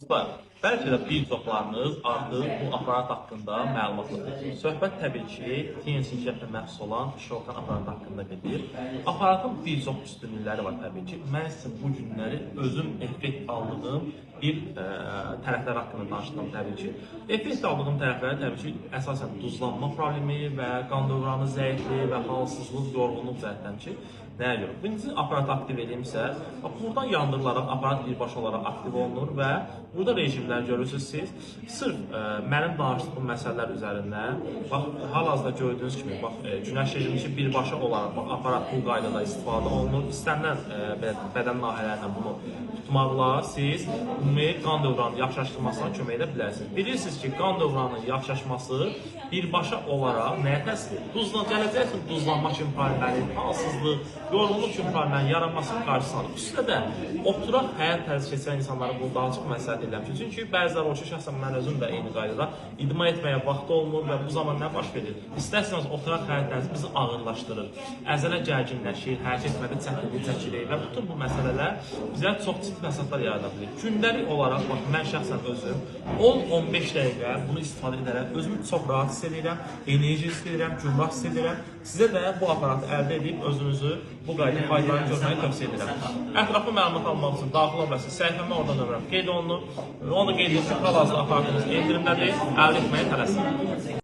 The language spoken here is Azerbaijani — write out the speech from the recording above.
Dostlar, bəlkə də bir çoxlarınız artıq bu aparat haqqında məlumatlıdır. Söhbət təbii ki, TNC şirkətinə məxsus olan Shokan aparatı haqqında gedir. Aparatın bir çox üstünlükləri var təbii ki. Mən sizə bu günləri özüm effekt aldığım bir tərəflər haqqında danışdım təbii ki. Effekt aldığım tərəfləri təbii ki, əsasən duzlanma problemi və qan dövranı zəifliyi və halsızlıq, yorğunluq cəhətdən ki, nəyə görə? Birinci aparatı aktiv edimsə, buradan yandırılaraq aparat birbaşa olaraq aktiv olunur və burada rejimlər görürsünüz siz. Sırf mənim danışdığım məsələlər üzərindən, bax, hal-hazırda gördüyünüz kimi, bax, günəş rejimi ki, birbaşa olaraq bax, aparat bu qaydada istifadə olunur. İstənilən bədən nahiyələrindən bunu tutmaqla siz ümumi qan dövranının yaxşılaşdırmasına kömək edə bilərsiniz. Bilirsiniz ki, qan dövranının yaxşılaşması birbaşa olaraq nəyə təsir edir? Gələcək duzlanma kimi problemlərin, halsızlıq, yorğunluq kimi problemlərin yaranmasının qarşısını alır. Üstədə də oturaq həyat tərzi keçirən insanlara bunu daha çox məsləhət edirəm ki, çünki bəziləri o ki, şəxsən mən özüm də eyni qaydada idman etməyə vaxtı olmur və bu zaman nə baş verir? İstərseniz oturaq həyat tərzi bizi ağırlaşdırır, əzələ gərginləşir, hərəkət etmədə çətinlik çəkirik və bütün bu məsələlər bizə çox ciddi fəsadlar yarada bilir. Gündəlik olaraq, bax, mən şəxsən özüm 10-15 dəqiqə bunu istifadə edərək özümü çox rahat hiss edirəm, enerji hiss edirəm, gümrah hiss edirəm. Sizə də bu aparatı əldə edib özünüzü bu qayda faydalarını görməyi tövsiyə edirəm. Ətraflı məlumat almaq üçün daxil olmasın, səhifəmə oradan nömrəm qeyd olunur. Onu da qeyd edin ki, hal-hazırda aparatımız endirimdədir, əldə etməyə tələsin.